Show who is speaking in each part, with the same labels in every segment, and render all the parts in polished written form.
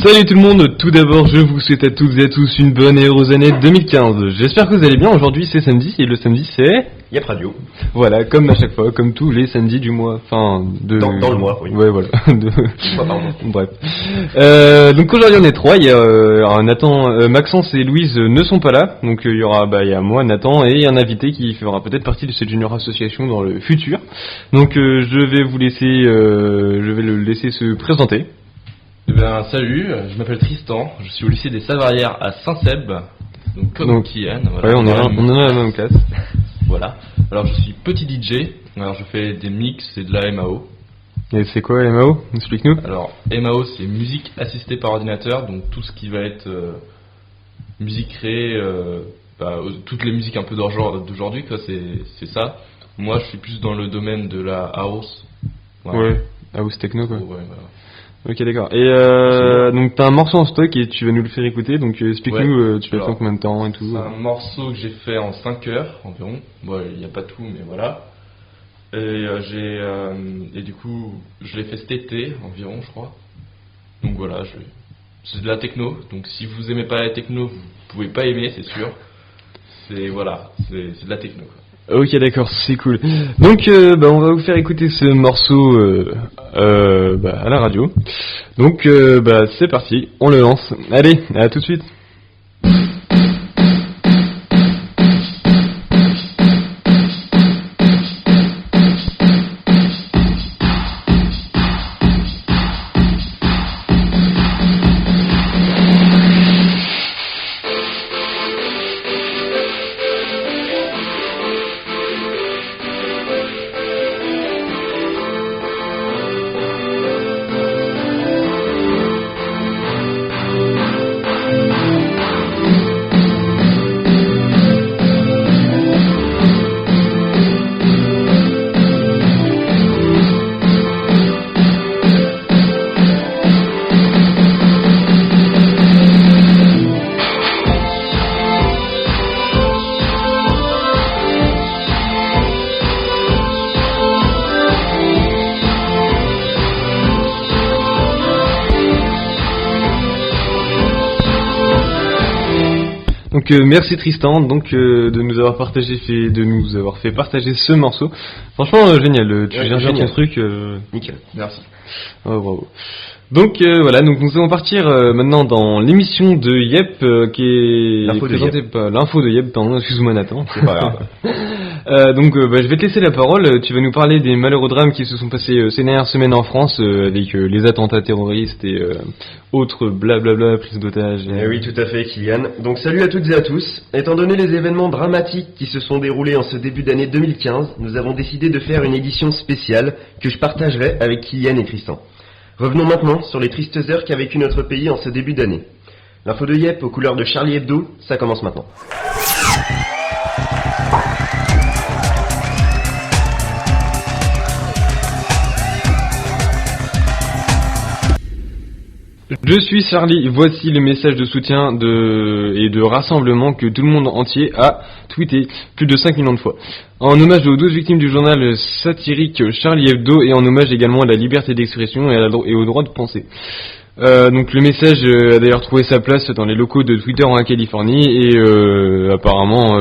Speaker 1: Salut tout le monde, tout d'abord je vous souhaite à toutes et à tous une bonne et heureuse année 2015. J'espère que vous allez bien, aujourd'hui c'est samedi et le samedi c'est...
Speaker 2: Yep Radio.
Speaker 1: Voilà, comme à chaque fois, comme tous les samedis du mois, enfin de...
Speaker 2: Dans le mois, oui.
Speaker 1: Ouais voilà.
Speaker 2: Pardon.
Speaker 1: Bref. Donc aujourd'hui on est trois, il y a Nathan, Maxence et Louise ne sont pas là, donc il y a moi, Nathan et un invité qui fera peut-être partie de cette junior association dans le futur. Donc je vais le laisser se présenter.
Speaker 3: Eh bien, salut, je m'appelle Tristan, je suis au lycée des Savarières à Saint-Seb, donc comme Kian. Voilà,
Speaker 1: ouais, on est dans la même classe.
Speaker 3: Voilà. Alors je suis petit DJ, alors je fais des mix et de la MAO.
Speaker 1: Et c'est quoi MAO? Explique-nous.
Speaker 3: Alors MAO c'est musique assistée par ordinateur, donc tout ce qui va être musique créée, toutes les musiques un peu d'aujourd'hui, quoi, c'est ça. Moi je suis plus dans le domaine de la house.
Speaker 1: Voilà. Ouais, house techno quoi.
Speaker 3: Ouais, voilà.
Speaker 1: Ok d'accord. Et donc t'as un morceau en stock et tu vas nous le faire écouter, donc explique-nous, tu l'as fait en combien de temps et tout.
Speaker 3: C'est un morceau que j'ai fait en 5 heures environ. Bon, il n'y a pas tout mais voilà. Et du coup je l'ai fait cet été environ je crois. Donc voilà, c'est de la techno, donc si vous aimez pas la techno vous pouvez pas aimer c'est sûr. C'est de la techno quoi.
Speaker 1: Ok d'accord, c'est cool. Donc on va vous faire écouter ce morceau à la radio. Donc c'est parti, on le lance. Allez, à tout de suite. Donc merci Tristan de nous avoir fait partager ce morceau. Franchement génial, tu viens de faire ton truc.
Speaker 2: Nickel. Merci.
Speaker 1: Oh, bravo. Donc voilà, donc nous allons partir maintenant dans l'émission de Yep qui est présentée par l'info de Yep, pardon, excuse-moi Nathan.
Speaker 2: C'est pas grave.
Speaker 1: Je vais te laisser la parole, tu vas nous parler des malheureux drames qui se sont passés ces dernières semaines en France avec les attentats terroristes et autres blablabla, prise d'otages.
Speaker 2: Oui, tout à fait Kylian. Donc salut à toutes et à tous. Étant donné les événements dramatiques qui se sont déroulés en ce début d'année 2015, nous avons décidé de faire une édition spéciale que je partagerai avec Kylian et Tristan. Revenons maintenant sur les tristes heures qu'a vécu notre pays en ce début d'année. L'info de Yep aux couleurs de Charlie Hebdo, ça commence maintenant.
Speaker 1: Je suis Charlie, voici le message de soutien et de rassemblement que tout le monde entier a tweeté plus de 5 millions de fois. En hommage aux 12 victimes du journal satirique Charlie Hebdo et en hommage également à la liberté d'expression et au droit de penser. Donc le message a d'ailleurs trouvé sa place dans les locaux de Twitter en Californie et apparemment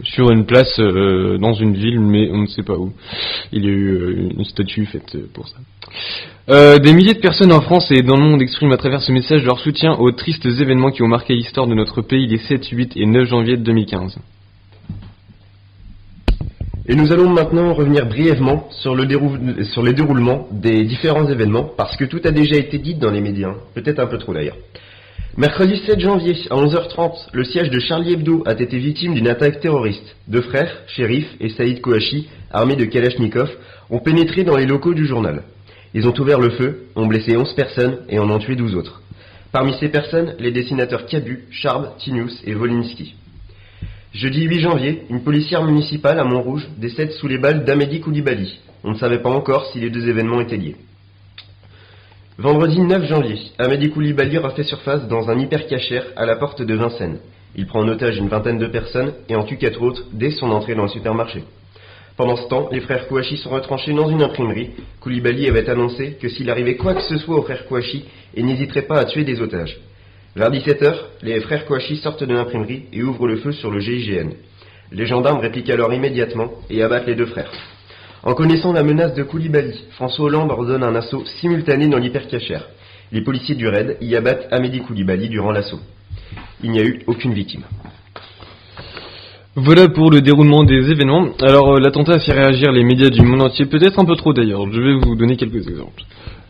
Speaker 1: sur une place dans une ville, mais on ne sait pas où. Il y a eu une statue faite pour ça. Des milliers de personnes en France et dans le monde expriment à travers ce message leur soutien aux tristes événements qui ont marqué l'histoire de notre pays les 7, 8 et 9 janvier 2015.
Speaker 2: Et nous allons maintenant revenir brièvement sur le déroulement des différents événements, parce que tout a déjà été dit dans les médias, peut-être un peu trop d'ailleurs. Mercredi 7 janvier à 11h30, le siège de Charlie Hebdo a été victime d'une attaque terroriste. Deux frères, Shérif et Saïd Kouachi, armés de Kalachnikov, ont pénétré dans les locaux du journal. Ils ont ouvert le feu, ont blessé 11 personnes et en ont tué 12 autres. Parmi ces personnes, les dessinateurs Cabu, Charb, Tinius et Volinsky. Jeudi 8 janvier, une policière municipale à Montrouge décède sous les balles d'Amedi Koulibaly. On ne savait pas encore si les deux événements étaient liés. Vendredi 9 janvier, Amedi Koulibaly refait surface dans un hypercachère à la porte de Vincennes. Il prend en otage une vingtaine de personnes et en tue 4 autres dès son entrée dans le supermarché. Pendant ce temps, les frères Kouachi sont retranchés dans une imprimerie. Koulibaly avait annoncé que s'il arrivait quoi que ce soit aux frères Kouachi, il n'hésiterait pas à tuer des otages. Vers 17h, les frères Kouachi sortent de l'imprimerie et ouvrent le feu sur le GIGN. Les gendarmes répliquent alors immédiatement et abattent les deux frères. En connaissant la menace de Koulibaly, François Hollande ordonne un assaut simultané dans l'hypercachère. Les policiers du raid y abattent Amédi Koulibaly durant l'assaut. Il n'y a eu aucune victime.
Speaker 1: Voilà pour le déroulement des événements. Alors l'attentat a fait réagir les médias du monde entier, peut-être un peu trop d'ailleurs, je vais vous donner quelques exemples.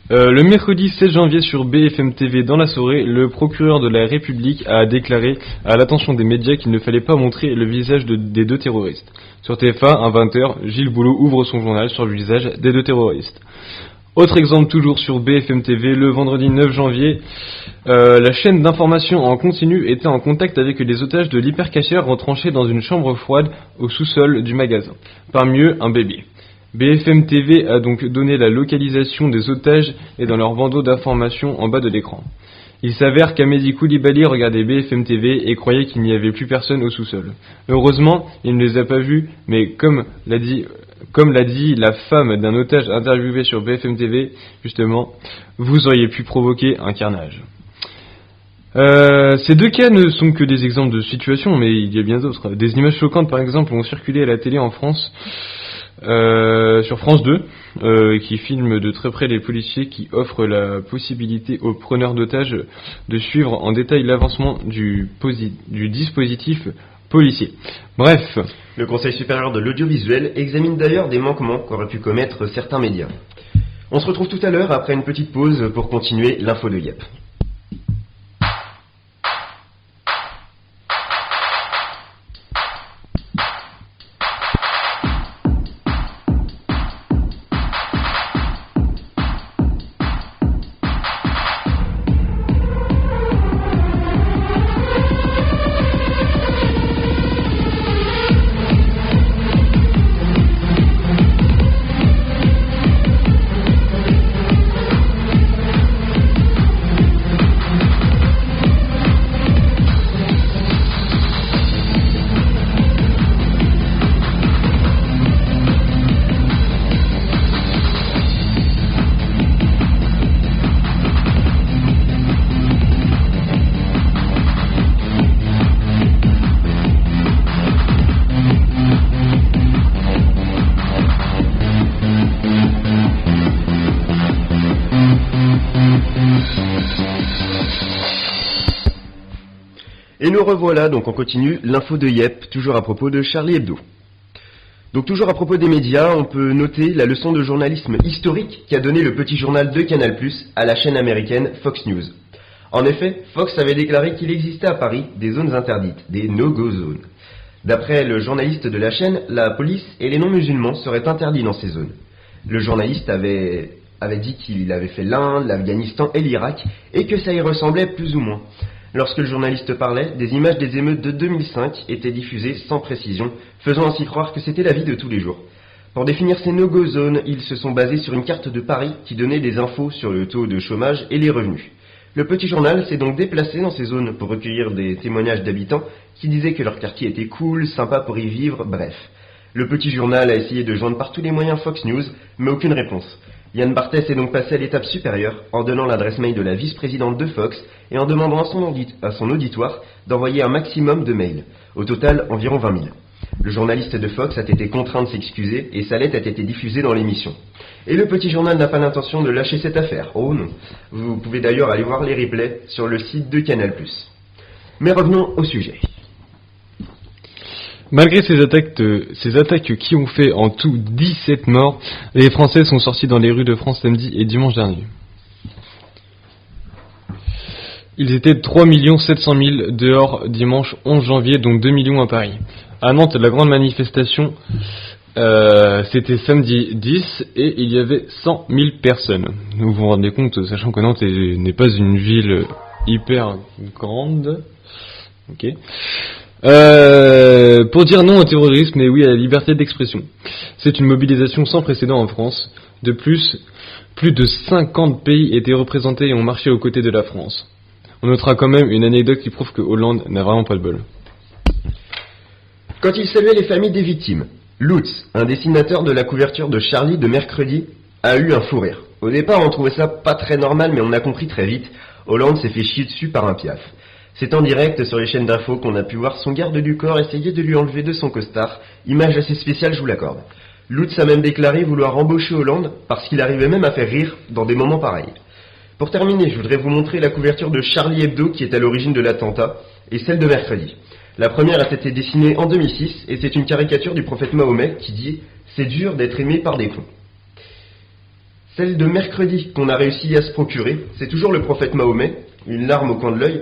Speaker 1: Le mercredi 16 janvier sur BFM TV dans la soirée, le procureur de la République a déclaré à l'attention des médias qu'il ne fallait pas montrer le visage des deux terroristes. Sur TF1, à 20h, Gilles Boulot ouvre son journal sur le visage des deux terroristes. Autre exemple toujours sur BFM TV, le vendredi 9 janvier, la chaîne d'information en continu était en contact avec les otages de l'hypercachère retranchés dans une chambre froide au sous-sol du magasin. Parmi eux, un bébé. BFM TV a donc donné la localisation des otages et dans leur bandeau d'information en bas de l'écran. Il s'avère qu'Amédi Koulibaly regardait BFM TV et croyait qu'il n'y avait plus personne au sous-sol. Heureusement, il ne les a pas vus, mais comme l'a dit la femme d'un otage interviewé sur BFM TV, justement, vous auriez pu provoquer un carnage. Ces deux cas ne sont que des exemples de situations, mais il y a bien d'autres. Des images choquantes, par exemple, ont circulé à la télé en France, sur France 2, qui filme de très près les policiers qui offrent la possibilité aux preneurs d'otages de suivre en détail l'avancement du dispositif policier. Bref.
Speaker 2: Le Conseil supérieur de l'audiovisuel examine d'ailleurs des manquements qu'auraient pu commettre certains médias. On se retrouve tout à l'heure après une petite pause pour continuer l'info de Yep. Et nous revoilà, donc on continue l'info de Yep, toujours à propos de Charlie Hebdo. Donc toujours à propos des médias, on peut noter la leçon de journalisme historique qu'a donné le petit journal de Canal+, à la chaîne américaine Fox News. En effet, Fox avait déclaré qu'il existait à Paris des zones interdites, des no-go zones. D'après le journaliste de la chaîne, la police et les non-musulmans seraient interdits dans ces zones. Le journaliste avait dit qu'il avait fait l'Inde, l'Afghanistan et l'Irak, et que ça y ressemblait plus ou moins. Lorsque le journaliste parlait, des images des émeutes de 2005 étaient diffusées sans précision, faisant ainsi croire que c'était la vie de tous les jours. Pour définir ces no-go zones, ils se sont basés sur une carte de Paris qui donnait des infos sur le taux de chômage et les revenus. Le petit journal s'est donc déplacé dans ces zones pour recueillir des témoignages d'habitants qui disaient que leur quartier était cool, sympa pour y vivre, bref. Le petit journal a essayé de joindre par tous les moyens Fox News, mais aucune réponse. Yann Barthès est donc passé à l'étape supérieure en donnant l'adresse mail de la vice-présidente de Fox et en demandant à son auditoire d'envoyer un maximum de mails. Au total, environ 20 000. Le journaliste de Fox a été contraint de s'excuser et sa lettre a été diffusée dans l'émission. Et le petit journal n'a pas l'intention de lâcher cette affaire. Oh non. Vous pouvez d'ailleurs aller voir les replays sur le site de Canal+. Mais revenons au sujet.
Speaker 1: Malgré ces attaques qui ont fait en tout 17 morts, les Français sont sortis dans les rues de France samedi et dimanche dernier. Ils étaient 3 700 000 dehors dimanche 11 janvier, dont 2 millions à Paris. À Nantes, la grande manifestation, c'était samedi 10 et il y avait 100 000 personnes. Vous vous rendez compte, sachant que Nantes n'est pas une ville hyper grande. Ok. Pour dire non au terrorisme et oui à la liberté d'expression. C'est une mobilisation sans précédent en France. De plus de 50 pays étaient représentés et ont marché aux côtés de la France. On notera quand même une anecdote qui prouve que Hollande n'a vraiment pas de bol.
Speaker 2: Quand il saluait les familles des victimes, Lutz, un dessinateur de la couverture de Charlie de mercredi, a eu un fou rire. Au départ, on trouvait ça pas très normal, mais on a compris très vite. Hollande s'est fait chier dessus par un piaf. C'est en direct sur les chaînes d'infos qu'on a pu voir son garde du corps essayer de lui enlever de son costard. Image assez spéciale, je vous l'accorde. Lutz a même déclaré vouloir embaucher Hollande parce qu'il arrivait même à faire rire dans des moments pareils. Pour terminer, je voudrais vous montrer la couverture de Charlie Hebdo qui est à l'origine de l'attentat et celle de mercredi. La première a été dessinée en 2006 et c'est une caricature du prophète Mahomet qui dit « C'est dur d'être aimé par des cons ». Celle de mercredi qu'on a réussi à se procurer, c'est toujours le prophète Mahomet, une larme au coin de l'œil,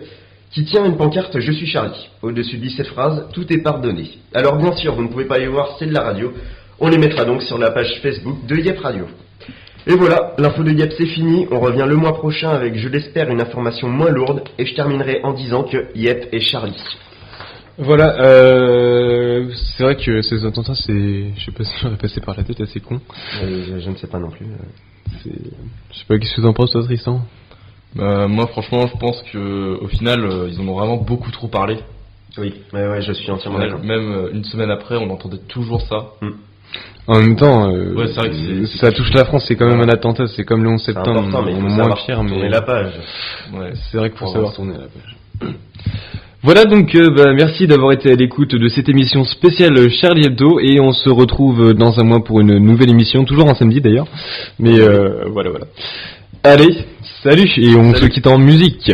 Speaker 2: qui tient une pancarte « Je suis Charlie ». Au-dessus de cette phrase, tout est pardonné. Alors bien sûr, vous ne pouvez pas les voir, c'est de la radio. On les mettra donc sur la page Facebook de Yep Radio. Et voilà, l'info de Yep c'est fini. On revient le mois prochain avec, je l'espère, une information moins lourde. Et je terminerai en disant que Yep est Charlie.
Speaker 1: Voilà, c'est vrai que ces attentats, je sais pas si j'aurais passé par la tête, assez con.
Speaker 2: Je ne sais pas non plus.
Speaker 1: Je sais pas, qu'est-ce que tu en penses, toi, Tristan?
Speaker 3: Moi, franchement, je pense que au final, ils en ont vraiment beaucoup trop parlé.
Speaker 2: Oui, ouais, je suis entièrement d'accord.
Speaker 3: Même une semaine après, on entendait toujours ça.
Speaker 1: En même temps,
Speaker 3: ouais, c'est vrai que
Speaker 1: ça touche la France, c'est quand même un attentat, c'est comme le 11 septembre,
Speaker 2: important, mais il faut
Speaker 1: moins pire, mais
Speaker 2: tourner la page.
Speaker 1: Ouais, c'est vrai qu'il faut savoir tourner la page. Voilà donc, merci d'avoir été à l'écoute de cette émission spéciale Charlie Hebdo et on se retrouve dans un mois pour une nouvelle émission, toujours un samedi d'ailleurs, mais voilà. Allez, salut et on se quitte en musique.